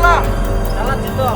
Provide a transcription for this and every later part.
চালা চালাচ্ছি তো।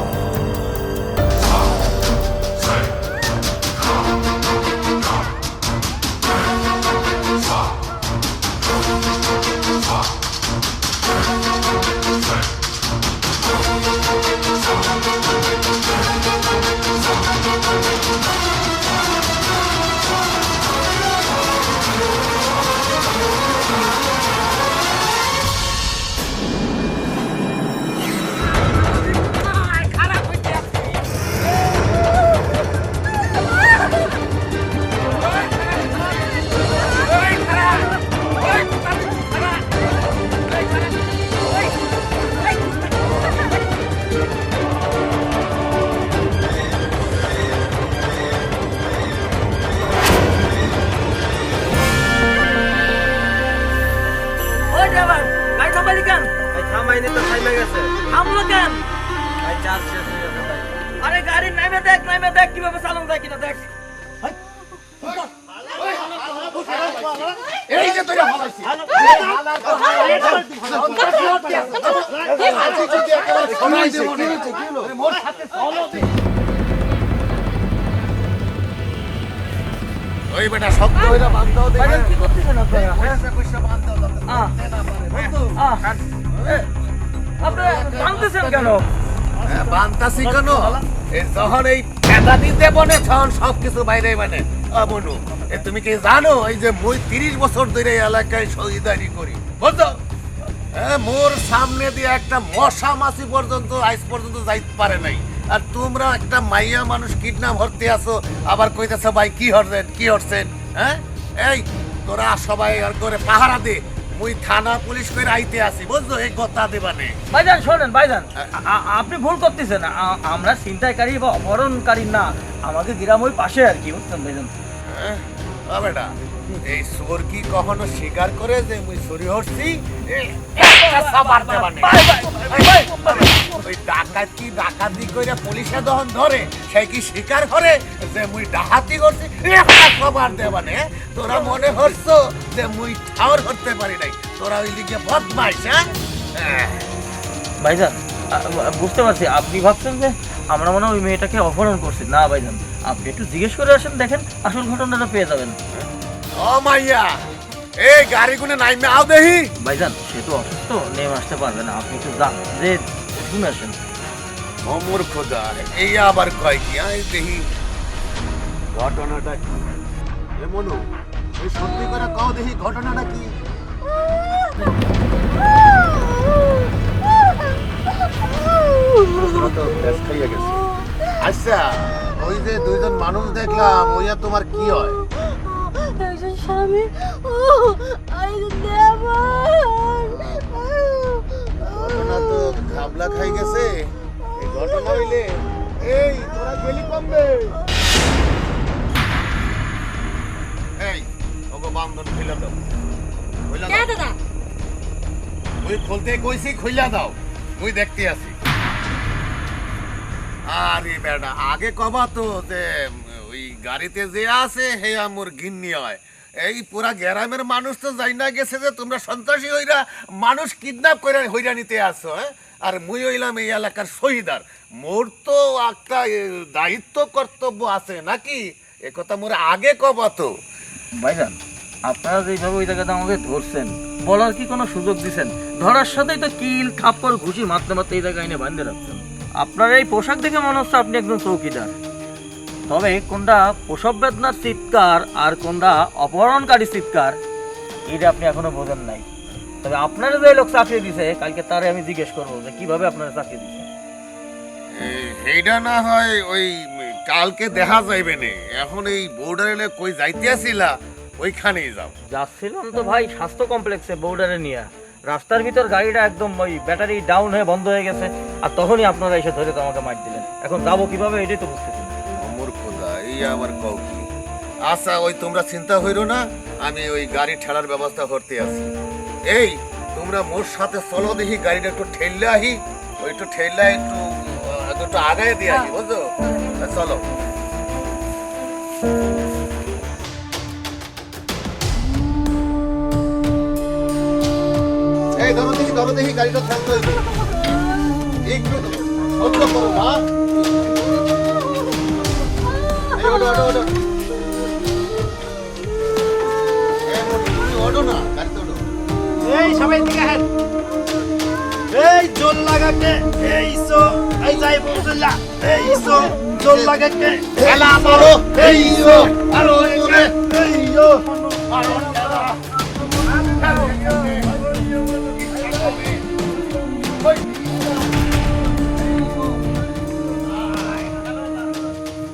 আরে গাড়ি নামে দেখ কিভাবে চালানো যায় কিনা দেখ। এই যে তোরা ভালাইছিস ওই বেটা শক্ত হইরা বাঁধতে হবে। কি করতেছেন আপনারা? আপনি ভাঙতেছেন কেন? বান্তাসি কেন? যখন এই ফেদা দিতে বনে তখন সবকিছু বাইরে মানে মনু তুমি কি জানো এই যে মুই 30 বছর ধরে এই এলাকায় শহীদারি করি বুঝছো? মোর সামনে দিয়ে একটা মশা মাছি পর্যন্ত আজ পর্যন্ত যাইতে পারে নাই। আর তোমরা একটা মাইয়া মানুষ কিডন্যাপ হতে আসো আবার কইতেছো ভাই কি হরছেন হ্যাঁ? এই তোরা সবাই আর করে পাহারা দে, মুই থানা পুলিশ করে আইতে আসি বুঝছো? এই কথা দেবানে ভাইজান শোনেন ভাইজান, আপনি ভুল করতেছেন। আমরা ছিনতাইকারী বা অপহরণকারী না, আমাকে গ্রাম ওই পাশে আর কি, বুঝছেন ভাইজান? বেটা এই চোর কি কখনো স্বীকার করে যে মুই চুরি হচ্ছি? ওই ডাকাতি করে পুলিশে যখন ধরে সে কি স্বীকার করে যে মুই ডাকাতি করছি? খবর দেবানে তোরা মনে হচ্ছ যে মুই ঠাওর করতে পারি নাই, তোরা ওই দিকে বদমাইশ। ভাইজান বুঝতে পারছি আপনি ভাবছেন যে আমরা মনে হয় ওই মেয়েটাকে অপহরণ করছি। না ভাইজান, আপনি একটু জিজ্ঞেস করে আসেন, দেখেন আসল ঘটনাটা পেয়ে যাবেন। ও মাইয়া এই গাড়িগুলো নাইমে আও দেহি। ভাইজান সে তো অসুস্থ, নেমে আসতে পারবে না, আপনি একটু যে শুনে আসেন। অমর খোদা এই আবার কয় কি? আই দেহি ঘটনাটা কি? এ মনু এই সত্যি করে কও দেহি ঘটনাটা কি? আচ্ছা ওই যে দুইজন মানুষ দেখলাম ওইয়া তোমার কি হয়? একজন স্বামী আরেকজন দেবর। ঘটনা তো খাবলা খাই গেছে। এই ঘটনা হইলে এই তোরা গেলি কমবে। এই ওগো বান্ধন খুইলা দাও, খুইলা দাও। দাদা ওই খুলতে কইছি খুইলা দাও, মুই দেখতে আছি। আরে বেটা আগে কবা তো যে ওই গাড়িতে যে আছে হে আমার গিন্নি হয়। এই পুরা গ্রামের মানুষ তো যাই না গেছে যে তোমরা সন্ত্রাসী হইরা মানুষ কিডন্যাপ করে হইরা নিতে আসছো। আর মুই হইলাম এই এলাকার শহীদার, মোর তো একটা দায়িত্ব কর্তব্য আছে নাকি? এ কথা মোর আগে কবা তো। ভাইজান আপনারা যেভাবে ওই জায়গাতে আমাকে ধরছেন, বলার কি কোনো সুযোগ দিচ্ছেন? ধরার সাথেই তো কিল থাপ্পড় ঘুষি মারতে মারতে এই জায়গায় এনে বাঁধতে রাখছেন। আপনার এই পোশাক দেখে মনে হচ্ছে আপনি একজন চৌকিদার। তবে কোনটা প্রসব বেদনার চিৎকার আর কোনটা অপহরণকারী চিৎকার এটা আপনি এখনো বোঝেন নাই। তবে আপনারা যে লোক চাকরি দিছে কালকে তারে আমি জিজ্ঞেস করবো যে কিভাবে আপনারা চাকরি দিছে। এইটা না হয় ওই কালকে দেখা যাইবে না। এখন এই বর্ডারে কই যাইতে আসিলা ওইখানেই যাও। যাচ্ছিলাম তো ভাই স্বাস্থ্য কমপ্লেক্সে বর্ডারে নিয়ে, রাস্তার ভিতর গাড়িটা একদম ওই ব্যাটারি ডাউন হয়ে বন্ধ হয়ে গেছে, আর তখনই আপনারা এসে ধরে তো আমাকে মার দিলেন। এখন যাবো কিভাবে এটাই তো বুঝতেছি। অমর খোদা এই আবার কও কি? আচ্ছা ওই তোমরা চিন্তা হইরো না, আমি ওই গাড়ি ঠেলার ব্যবস্থা করতে আছি। এই তোমরা মোর সাথে চলো দেখি, গাড়িটা একটু ঠেললে আহি, ওই একটু ঠেললে একটু আগায় দিয়ে আহি বুঝছো? চলো। এই ধরো দেখি গাড়িটা ঠেলতে হইবে। একটু সহ্য করো মা। এই ওঠো ওঠো ওঠো। এই মনু, তুমি ওঠো না, গাড়িতে ওঠো। এই সবাই দিকে হেড এই জোর লাগাকে এই সো এই যাই বলছিলা এই সো জোর লাগাকে খেলা বলো, এই ইসো।